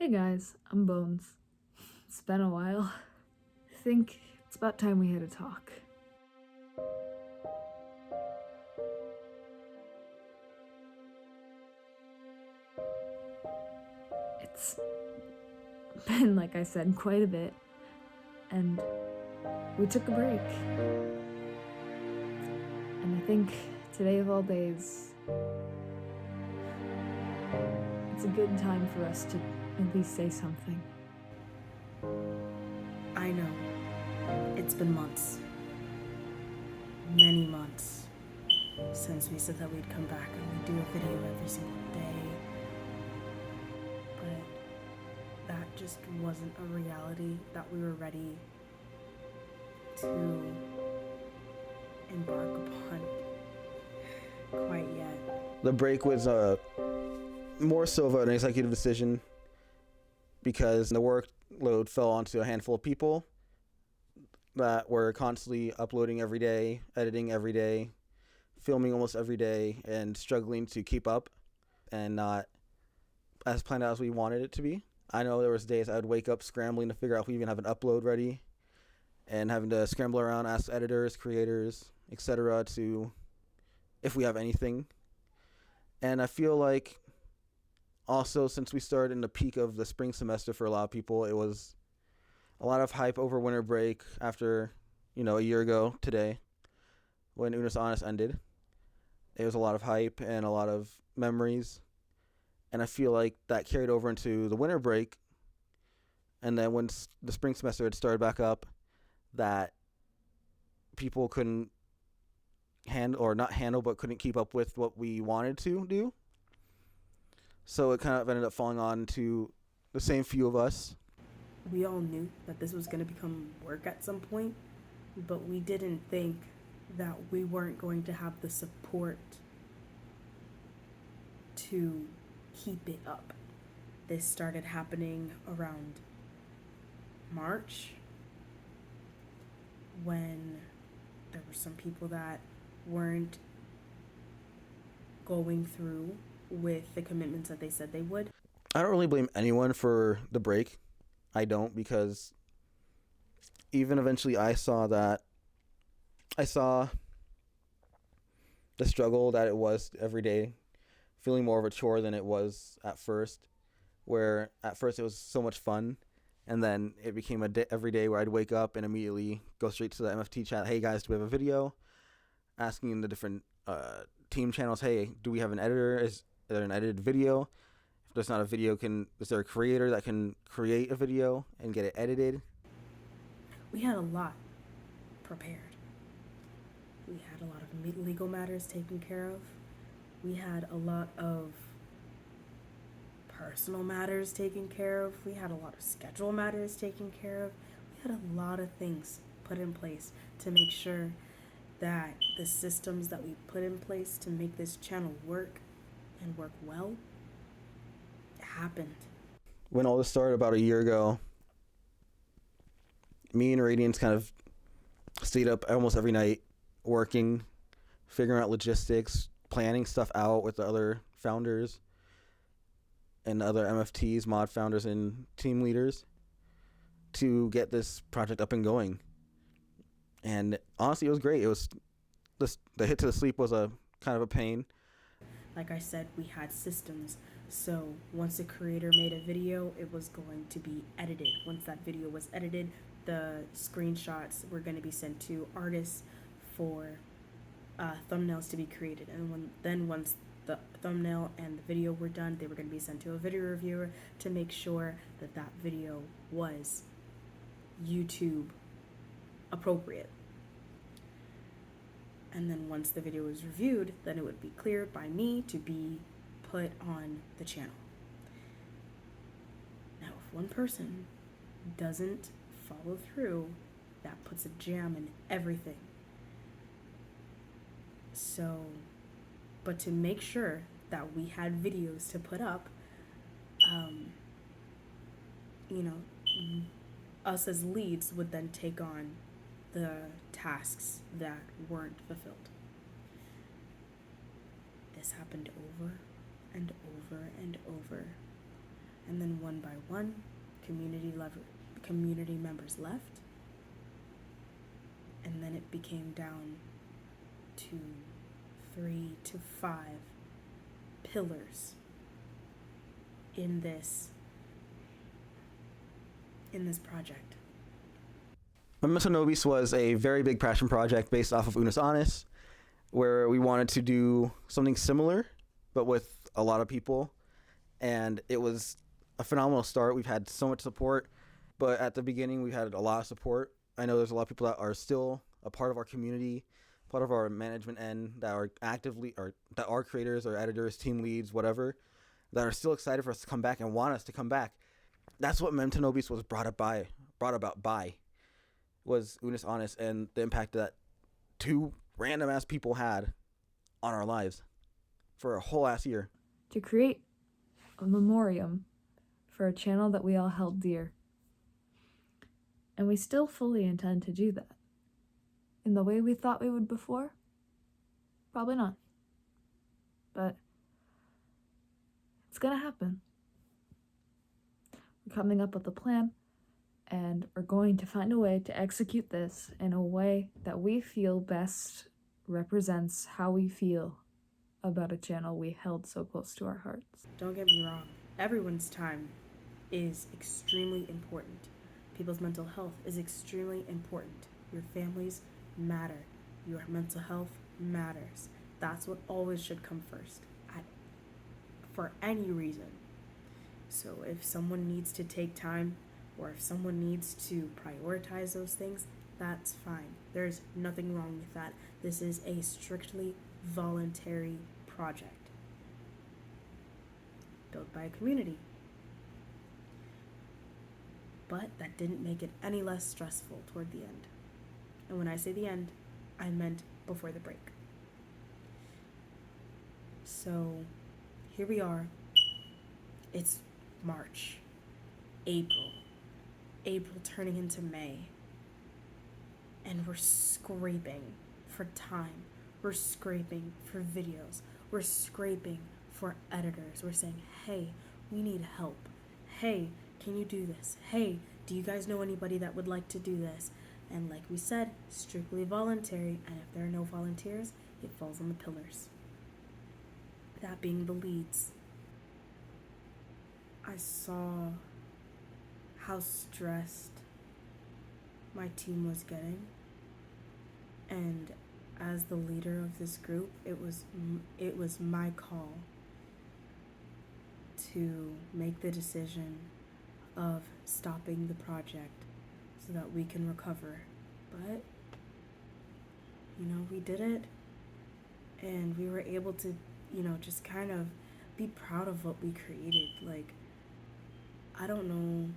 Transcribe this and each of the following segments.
Hey guys, I'm Bones. It's been a while. I think it's about time we had a talk. It's been, like I said, quite a bit, and we took a break. And I think today of all days, it's a good time for us to at least say something. I know. It's been months. Many months since we said that we'd come back and we'd do a video every single day. But that just wasn't a reality that we were ready to embark upon quite yet. The break was more so of an executive decision because the workload fell onto a handful of people that were constantly uploading every day, editing every day, filming almost every day, and struggling to keep up and not as planned out as we wanted it to be. I know there was days I would wake up scrambling to figure out if we even have an upload ready and having to scramble around, ask editors, creators, etc. to if we have anything. And I feel like also since we started in the peak of the spring semester for a lot of people, it was a lot of hype over winter break after, a year ago today when Unis Honest ended. It was a lot of hype and a lot of memories. And I feel like that carried over into the winter break. And then when the spring semester had started back up, that people couldn't but couldn't keep up with what we wanted to do. So it kind of ended up falling on to the same few of us. We all knew that this was going to become work at some point, but we didn't think that we weren't going to have the support to keep it up. This started happening around March when there were some people that weren't going through with the commitments that they said they would. I don't really blame anyone for the break. I don't, because even eventually I saw the struggle that it was every day, feeling more of a chore than it was at first, where at first it was so much fun, and then it became every day where I'd wake up and immediately go straight to the MFT chat. Hey guys, do we have a video? Asking the different team channels, hey, do we have an editor? Is there an edited video? If there's not a video, is there a creator that can create a video and get it edited? We had a lot prepared. We had a lot of legal matters taken care of. We had a lot of personal matters taken care of. We had a lot of schedule matters taken care of. We had a lot of things put in place to make sure that the systems that we put in place to make this channel work and work well happened. When all this started about a year ago, me and Radiance kind of stayed up almost every night working, figuring out logistics, planning stuff out with the other founders and the other MFTs, mod founders, and team leaders to get this project up and going. And honestly, it was great. It was the hit to the sleep was a kind of a pain. Like I said, we had systems. So once a creator made a video, it was going to be edited. Once that video was edited, the screenshots were going to be sent to artists for thumbnails to be created. And once the thumbnail and the video were done, they were going to be sent to a video reviewer to make sure that that video was YouTube appropriate. And then once the video was reviewed, then it would be cleared by me to be put on the channel. Now, if one person doesn't follow through, that puts a jam in everything. So, but to make sure that we had videos to put up, us as leads would then take on the tasks that weren't fulfilled. This happened over and over and over. And then one by one, community members left. And then it became down to 3 to 5 pillars in this project. Memento Nobis was a very big passion project based off of Unus Annus, where we wanted to do something similar, but with a lot of people. And it was a phenomenal start. We've had so much support, but at the beginning we had a lot of support. I know there's a lot of people that are still a part of our community, part of our management end, that are actively, or that are creators or editors, team leads, whatever, that are still excited for us to come back and want us to come back. That's what Memento Nobis was brought about by, was Unus Annus and the impact that two random ass people had on our lives for a whole ass year. To create a memoriam for a channel that we all held dear. And we still fully intend to do that. In the way we thought we would before? Probably not. But it's gonna happen. We're coming up with a plan, and we're going to find a way to execute this in a way that we feel best represents how we feel about a channel we held so close to our hearts. Don't get me wrong, everyone's time is extremely important. People's mental health is extremely important. Your families matter. Your mental health matters. That's what always should come first, for any reason. So if someone needs to take time, or if someone needs to prioritize those things, that's fine. There's nothing wrong with that. This is a strictly voluntary project built by a community. But that didn't make it any less stressful toward the end. And when I say the end, I meant before the break. So here we are. It's March, April turning into May. And we're scraping for time. We're scraping for videos. We're scraping for editors. We're saying, hey, we need help. Hey, can you do this? Hey, do you guys know anybody that would like to do this? And like we said, strictly voluntary. And if there are no volunteers, it falls on the pillars. That being the leads. I saw how stressed my team was getting. And as the leader of this group, it was my call to make the decision of stopping the project so that we can recover. But, we did it, and we were able to, just kind of be proud of what we created. Like, I don't know.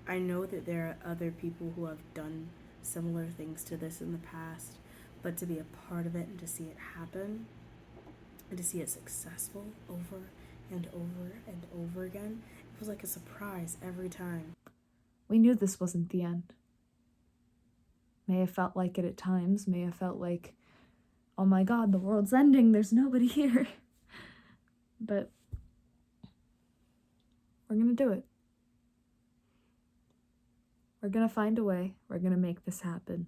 I know that there are other people who have done similar things to this in the past, but to be a part of it and to see it happen and to see it successful over and over and over again, it was like a surprise every time. We knew this wasn't the end. May have felt like it at times, may have felt like, oh my god, the world's ending, there's nobody here. But we're gonna do it. We're gonna find a way. We're gonna make this happen.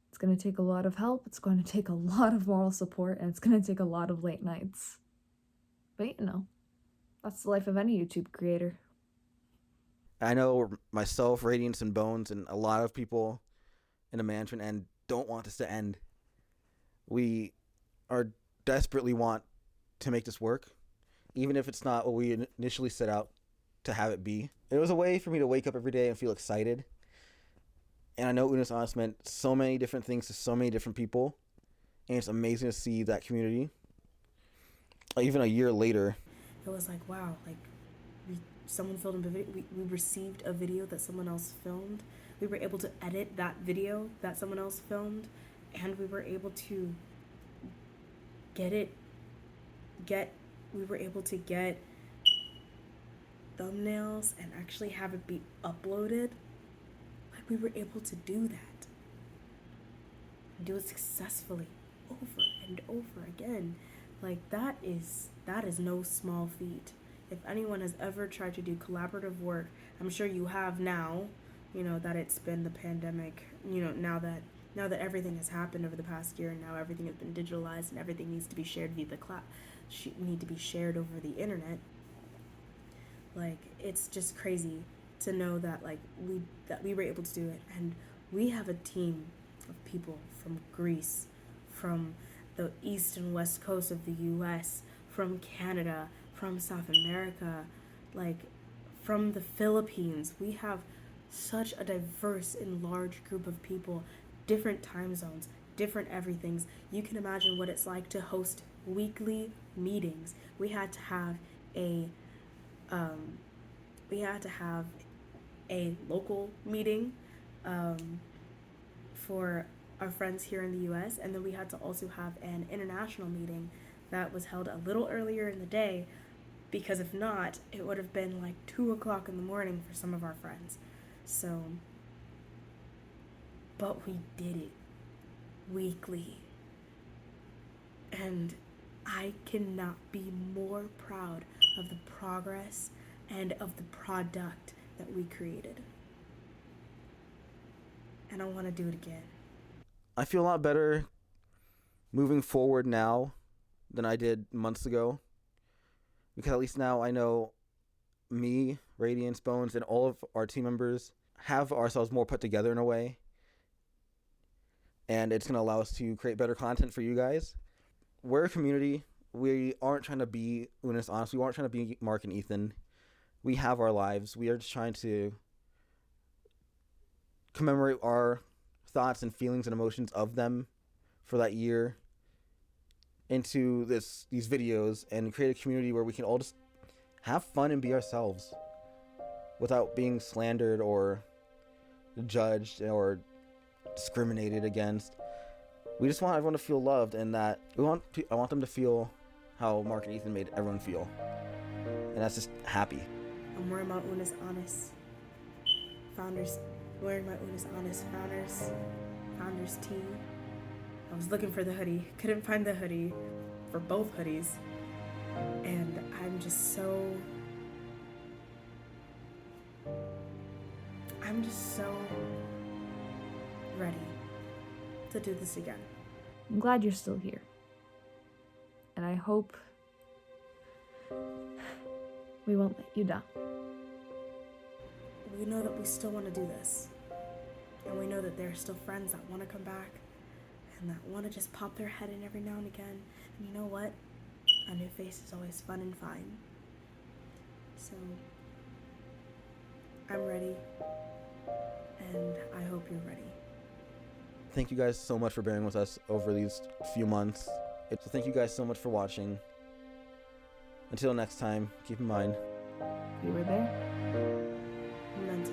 It's gonna take a lot of help. It's going to take a lot of moral support, and it's gonna take a lot of late nights. But that's the life of any YouTube creator. I know myself, Radiance, and Bones, and a lot of people in the management end don't want this to end. We are desperately want to make this work, even if it's not what we initially set out to have it be. It was a way for me to wake up every day and feel excited. And I know Unus Annus meant so many different things to so many different people. And it's amazing to see that community. Even a year later. It was like, wow, like someone filmed a video. We received a video that someone else filmed. We were able to edit that video that someone else filmed. And we were able to we were able to get thumbnails and actually have it be uploaded. Like, we were able to do that and do it successfully over and over again. Like, that is that is no small feat. If anyone has ever tried to do collaborative work, I'm sure you have now, that it's been the pandemic, now that everything has happened over the past year, and now everything has been digitalized and everything needs to be shared via the cloud, need to be shared over the internet. Like, it's just crazy to know that we were able to do it, and we have a team of people from Greece, from the east and west coast of the US, from Canada, from South America, like from the Philippines. We have such a diverse and large group of people, different time zones, different everythings. You can imagine what it's like to host weekly meetings. We had to have a local meeting for our friends here in the US, and then we had to also have an international meeting that was held a little earlier in the day, because if not, it would have been like 2 o'clock in the morning for some of our friends. So, but we did it weekly. And I cannot be more proud of the progress and of the product that we created. And I want to do it again. I feel a lot better moving forward now than I did months ago, because at least now I know me, Radiance, Bones, and all of our team members have ourselves more put together in a way, and it's going to allow us to create better content for you guys. We're a community. We aren't trying to be Unis Honest. We aren't trying to be Mark and Ethan. We have our lives. We are just trying to commemorate our thoughts and feelings and emotions of them for that year into these videos, and create a community where we can all just have fun and be ourselves without being slandered or judged or discriminated against. We just want everyone to feel loved, and that I want them to feel how Mark and Ethan made everyone feel, and that's just happy. I'm wearing my Unis Honest Founders. Wearing my Unis Honest Founders tee. I was looking for the hoodie, couldn't find the hoodie for both hoodies, and I'm just so ready to do this again. I'm glad you're still here. And I hope we won't let you down. We know that we still want to do this. And we know that there are still friends that want to come back and that want to just pop their head in every now and again. And you know what? A new face is always fun and fine. So, I'm ready. And I hope you're ready. Thank you guys so much for bearing with us over these few months. So thank you guys so much for watching. Until next time, keep in mind, We were there. Meant to